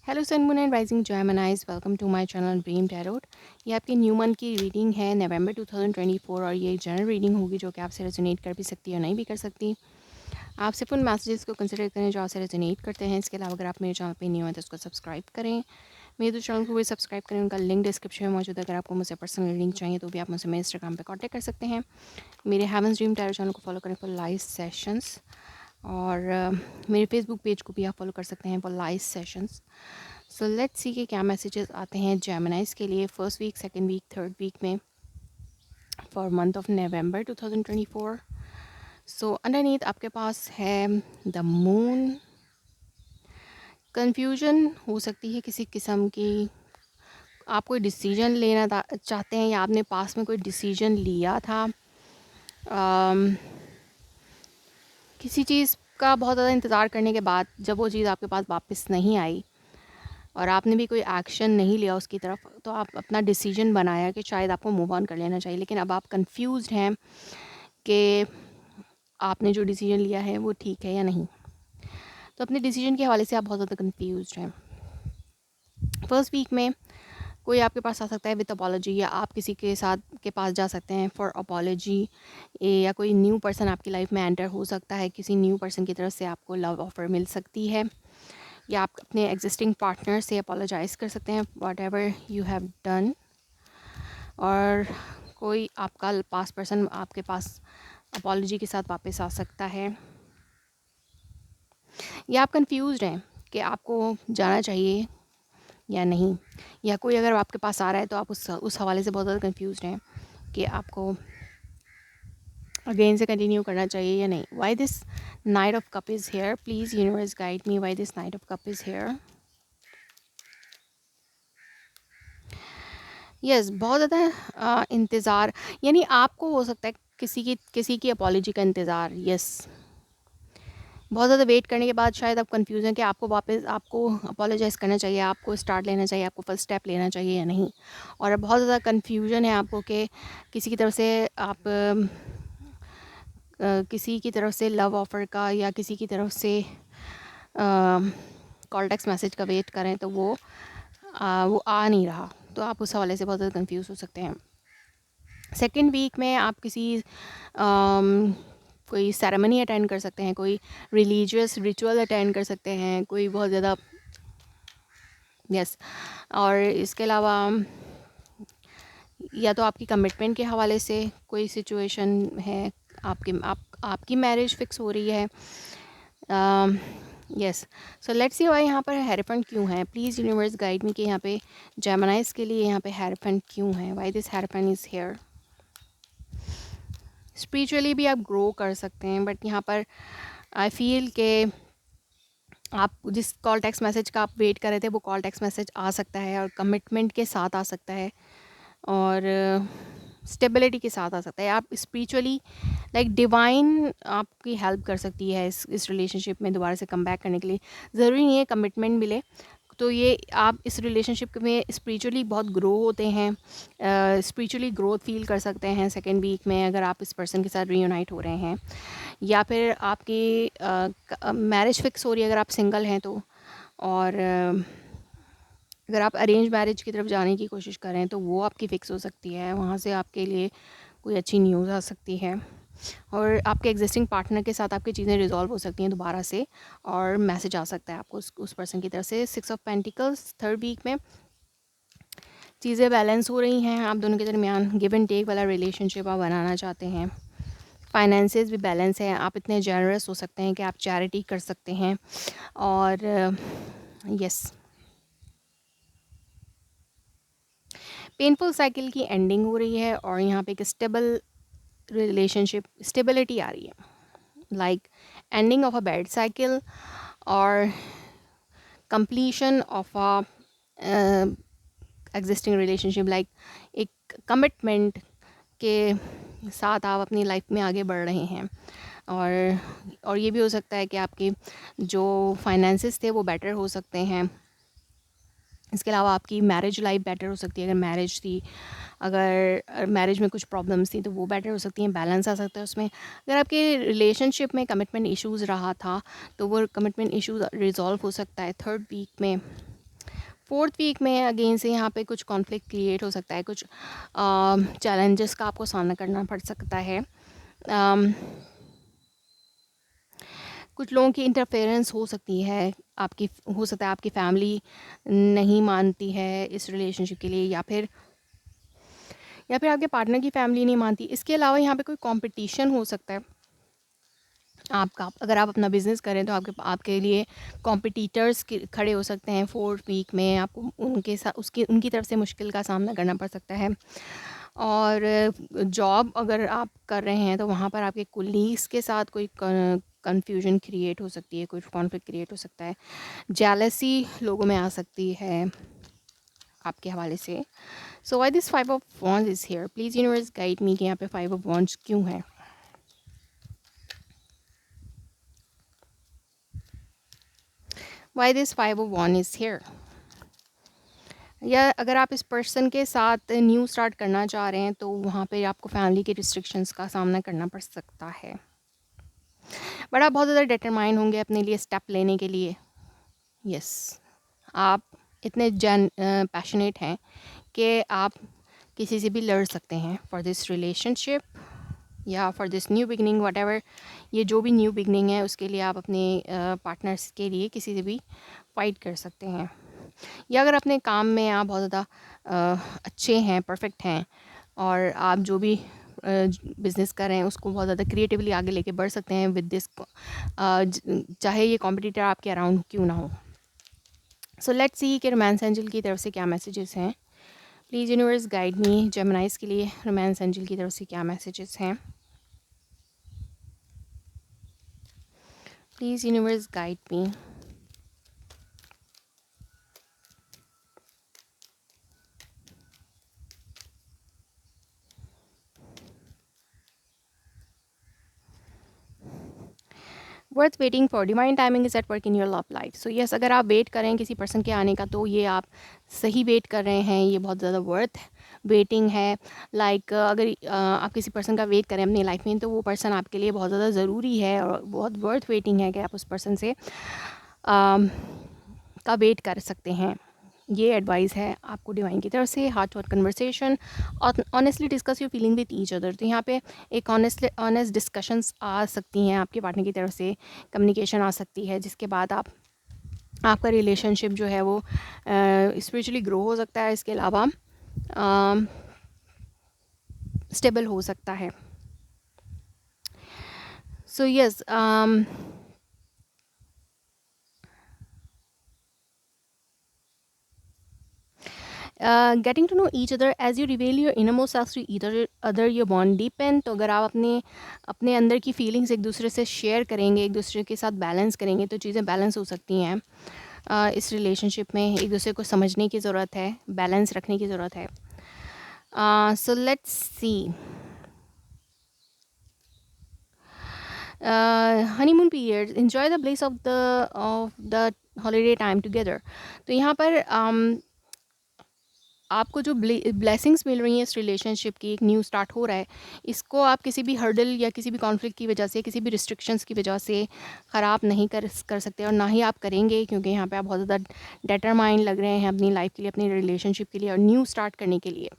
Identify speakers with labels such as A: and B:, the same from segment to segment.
A: Hello sun moon and rising Geminis, welcome to my channel Dream Tarot. ये आपके new month की reading है नवंबर 2024 और ये जनरल रीडिंग होगी जो कि आपसे रेजोनेट कर भी सकती है और नहीं भी कर सकती। आप सिर्फ उन मैसेजेस को कंसिडर करें जो आपसे रेजोनेट करते हैं। इसके अलावा अगर आप मेरे चैनल पे न्यू हैं तो उसको सब्सक्राइब करें। मेरे दूसरे चैनल को भी सब्सक्राइब करें, उनका लिंक डिस्क्रिप्शन में मौजूद है। अगर आपको मुझसे पर्सनल रीडिंग चाहिए तो भी आप मुझसे मेरे इंस्टाग्राम पर कॉन्टैक्ट कर सकते हैं। मेरे हेवंस ड्रीम टैरो चैनल को फॉलो करें फॉर लाइव सेशंस और मेरे फेसबुक पेज को भी आप फॉलो कर सकते हैं for live sessions. So let's see कि क्या मैसेजेस आते हैं जेमिनाइज के लिए first week, second week, third week में for month of November 2024। So underneath आपके पास है द मून। कन्फ्यूजन हो सकती है किसी किस्म की। आप कोई डिसीजन लेना चाहते हैं या आपने पास में कोई डिसीजन लिया था। किसी चीज़ का बहुत ज़्यादा इंतज़ार करने के बाद जब वो चीज़ आपके पास वापस नहीं आई और आपने भी कोई एक्शन नहीं लिया उसकी तरफ, तो आप अपना डिसीजन बनाया कि शायद आपको मूव ऑन कर लेना चाहिए, लेकिन अब आप कंफ्यूज्ड हैं कि आपने जो डिसीजन लिया है वो ठीक है या नहीं। तो अपने डिसीजन के हवाले से आप बहुत ज़्यादा कंफ्यूज्ड हैं। फर्स्ट वीक में कोई आपके पास आ सकता है विद अपॉलॉजी, या आप किसी के साथ के पास जा सकते हैं फॉर अपॉलॉजी, या कोई न्यू पर्सन आपकी लाइफ में एंटर हो सकता है। किसी न्यू पर्सन की तरफ से आपको लव ऑफ़र मिल सकती है, या आप अपने एग्जिस्टिंग पार्टनर से अपोलोजाइज़ कर सकते हैं what ever you have done. और कोई आपका पास पर्सन आपके पास अपॉलॉजी के साथ वापस आ सकता है, या आप कंफ्यूज्ड हैं कि आपको जाना चाहिए या नहीं, या कोई अगर आपके पास आ रहा है तो आप उस हवाले से बहुत ज़्यादा कंफ्यूज्ड हैं कि आपको अगेन से कंटिन्यू करना चाहिए या नहीं। Why this night of cup is here, please universe guide me, why this night of cup is here. Yes, बहुत ज़्यादा इंतज़ार, यानी आपको हो सकता है किसी की अपॉलॉजी का इंतज़ार। यस, बहुत ज़्यादा वेट करने के बाद शायद आप कंफ्यूज हैं कि आपको अपोलोजाइज़ करना चाहिए, आपको स्टार्ट लेना चाहिए, आपको फर्स्ट स्टेप लेना चाहिए या नहीं। और बहुत ज़्यादा कंफ्यूजन है आपको कि किसी की तरफ से आप किसी की तरफ से लव ऑफ़र का या किसी की तरफ से कॉल टेक्स्ट मैसेज का वेट करें तो वो आ नहीं रहा, तो आप उस हवाले से बहुत ज़्यादा कंफ्यूज हो सकते हैं। सेकेंड वीक में आप कोई सेरेमनी अटेंड कर सकते हैं, कोई रिलीजियस रिचुअल अटेंड कर सकते हैं, कोई बहुत ज़्यादा यस। और इसके अलावा या तो आपकी कमिटमेंट के हवाले से कोई सिचुएशन है, आपकी मैरिज फिक्स हो रही है। Yes, so let's see why यहाँ पर हेरेफेंट क्यों है। प्लीज़ यूनिवर्स गाइड मी कि यहाँ पे जेमिनाइज के लिए यहाँ पे हेरेफेंट क्यों है, why this elephant is here. Spiritually भी आप ग्रो कर सकते हैं, बट यहाँ पर आई फील के आप जिस कॉल टेक्स्ट मैसेज का आप वेट कर रहे थे वो कॉल टेक्स्ट मैसेज आ सकता है और कमिटमेंट के साथ आ सकता है और स्टेबिलिटी के साथ आ सकता है। आप स्पिरिचुअली लाइक डिवाइन आपकी हेल्प कर सकती है इस रिलेशनशिप में दोबारा से कम बैक करने के लिए। ज़रूरी नहीं है कमिटमेंट मिले, तो ये आप इस रिलेशनशिप में स्पिरिचुअली बहुत ग्रो होते हैं, स्पिरिचुअली ग्रोथ फील कर सकते हैं सेकेंड वीक में अगर आप इस पर्सन के साथ रीयूनाइट हो रहे हैं, या फिर आपकी मैरिज फिक्स हो रही है अगर आप सिंगल हैं तो। और अगर आप अरेंज मैरिज की तरफ जाने की कोशिश कर रहे हैं तो वो आपकी फ़िक्स हो सकती है, वहाँ से आपके लिए कोई अच्छी न्यूज़ आ सकती है। और आपके एग्जिस्टिंग पार्टनर के साथ आपकी चीज़ें रिजॉल्व हो सकती हैं दोबारा से, और मैसेज आ सकता है आपको उस पर्सन की तरफ से। 6 ऑफ पेंटिकल्स थर्ड वीक में चीज़ें बैलेंस हो रही हैं आप दोनों के दरमियान, गिव एंड टेक वाला रिलेशनशिप आप बनाना चाहते हैं। फाइनेंसेस भी बैलेंस है, आप इतने जेनरस हो सकते हैं कि आप चैरिटी कर सकते हैं। और यस, पेनफुल साइकिल की एंडिंग हो रही है और यहाँ पे एक स्टेबल रिलेशनशिप, स्टेबिलिटी आ रही है, like ending of a bad cycle और completion of a existing relationship, like एक कमिटमेंट के साथ आप अपनी लाइफ में आगे बढ़ रहे हैं। और ये भी हो सकता है कि आपके जो फाइनेंसेस थे वो बेटर हो सकते हैं। इसके अलावा आपकी मैरिज लाइफ बेटर हो सकती है, अगर मैरिज थी, अगर मैरिज में कुछ प्रॉब्लम्स थी तो वो बेटर हो सकती हैं, बैलेंस आ सकता है उसमें। अगर आपके रिलेशनशिप में कमिटमेंट इश्यूज़ रहा था तो वो कमिटमेंट इश्यूज़ रिजॉल्व हो सकता है थर्ड वीक में। 4th वीक में अगेन से यहाँ पे कुछ कॉन्फ्लिक्ट क्रिएट हो सकता है, कुछ चैलेंजेस का आपको सामना करना पड़ सकता है। कुछ लोगों की इंटरफेरेंस हो सकती है, आपकी हो सकता है आपकी फैमिली नहीं मानती है इस रिलेशनशिप के लिए, या फिर आपके पार्टनर की फैमिली नहीं मानती। इसके अलावा यहाँ पे कोई कंपटीशन हो सकता है आपका। अगर आप अपना बिज़नेस करें तो आपके लिए कॉम्पिटिटर्स खड़े हो सकते हैं 4th वीक में। आपको उनके साथ उनकी तरफ से मुश्किल का सामना करना पड़ सकता है। और जॉब अगर आप कर रहे हैं तो वहाँ पर आपके कोलीग्स के साथ कोई कन्फ्यूजन क्रिएट हो सकती है, कोई कॉन्फ्लिक्ट क्रिएट हो सकता है। जेलसी लोगों में आ सकती है आपके हवाले से। So why this 5 of wands is here, please universe guide मी कि यहाँ पे 5 ऑफ वॉन्ड्स क्यों है। Why this 5 of Wands is here? या अगर आप इस पर्सन के साथ न्यू स्टार्ट करना चाह रहे हैं तो वहाँ पे आपको फैमिली के रिस्ट्रिक्शंस का सामना करना पड़ सकता है, बट आप बहुत ज़्यादा डिटरमाइन होंगे अपने लिए स्टेप लेने के लिए। यस, आप इतने पैशनेट हैं कि आप किसी से भी लड़ सकते हैं फॉर दिस रिलेशनशिप या for this new beginning, what ever. ये जो भी न्यू बिगनिंग है उसके लिए आप अपने पार्टनर्स के लिए किसी से भी फाइट कर सकते हैं। या अगर अपने काम में आप बहुत ज़्यादा अच्छे हैं, परफेक्ट हैं, और आप जो भी बिज़नेस कर रहे हैं उसको बहुत ज़्यादा क्रिएटिवली आगे लेके बढ़ सकते हैं विद दिस, चाहे ये कॉम्पिटिटर आपके अराउंड क्यों ना हो। सो लेट्स सी कि रोमांस एंजल की तरफ से क्या मैसेजेस हैं। प्लीज़ यूनिवर्स गाइड मी, जेमिनाइज के लिए रोमांस एंजल की तरफ से क्या मैसेजेस हैं। Please universe guide me. Worth waiting for, divine timing is at work in your love life. So yes, अगर आप वेट करें किसी पर्सन के आने का तो ये आप सही वेट कर रहे हैं, ये बहुत ज़्यादा वर्थ वेटिंग है। अगर आप किसी पर्सन का वेट करें अपनी लाइफ में तो वो पर्सन आपके लिए बहुत ज़्यादा ज़रूरी है और बहुत वर्थ वेटिंग है कि आप उस पर्सन से का वेट कर सकते हैं। ये एडवाइस है आपको डिवाइन की तरफ से। Heart to conversation, honestly discuss your feeling with each other. तो यहाँ पे एक ऑनेस्ट डिस्कशंस आ सकती हैं आपके पार्टनर की तरफ से, कम्युनिकेशन आ सकती है, जिसके बाद आपका रिलेशनशिप जो है वो स्पिरिचुअली ग्रो हो सकता है। इसके अलावा स्टेबल हो सकता है। So yes, getting to know each other as you reveal your innermost self to each other your bond deepen. तो अगर आप अपने अंदर की फीलिंग्स एक दूसरे से शेयर करेंगे, एक दूसरे के साथ बैलेंस करेंगे तो चीज़ें बैलेंस हो सकती हैं। इस रिलेशनशिप में एक दूसरे को समझने की ज़रूरत है, बैलेंस रखने की ज़रूरत है। सो let's C, honeymoon period, enjoy the bless of the holiday time together. तो यहाँ पर आपको जो ब्लेसिंग्स मिल रही हैं इस रिलेशनशिप की, एक न्यू स्टार्ट हो रहा है, इसको आप किसी भी हर्डल या किसी भी कॉन्फ्लिक्ट की वजह से, किसी भी रिस्ट्रिक्शंस की वजह से ख़राब नहीं कर सकते, और ना ही आप करेंगे, क्योंकि यहाँ पे आप बहुत ज़्यादा डिटरमाइन लग रहे हैं अपनी लाइफ के लिए, अपनी रिलेशनशिप के लिए और न्यू स्टार्ट करने के लिए।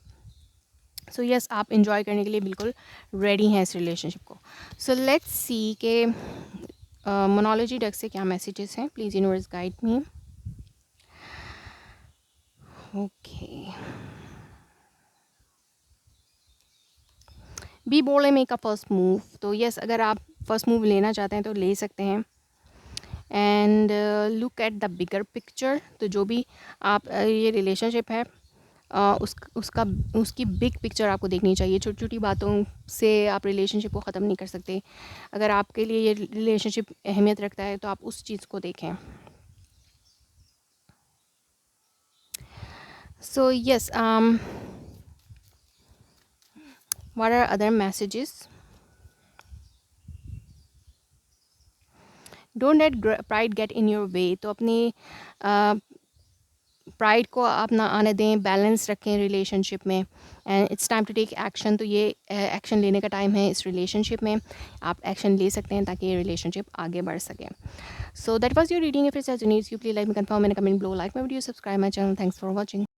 A: सो यस, आप इंजॉय करने के लिए बिल्कुल रेडी हैं इस रिलेशनशिप को। सो लेट्स सी के मोनोलॉजी डेक से क्या मैसेजेस हैं। Please universe guide me. Okay, be bold and make a first move. तो यस, अगर आप फर्स्ट मूव लेना चाहते हैं तो ले सकते हैं। And look at the bigger picture. तो जो भी आप ये रिलेशनशिप है उसकी बिग पिक्चर आपको देखनी चाहिए। छोटी छोटी बातों से आप रिलेशनशिप को ख़त्म नहीं कर सकते। अगर आपके लिए ये रिलेशनशिप अहमियत रखता है तो आप उस चीज़ को देखें। So yes, what are other messages? Don't let pride get in your way। तो अपनी प्राइड को आप ना आने दें, बैलेंस रखें रिलेशनशिप में, and it's time to take action. तो ये एक्शन लेने का टाइम है इस रिलेशनशिप में, आप एक्शन ले सकते हैं ताकि ये रिलेशनशिप आगे बढ़ सके। So that was your reading. If it's as needs you please like me, confirm in comment below, like my video, subscribe my channel. Thanks for watching.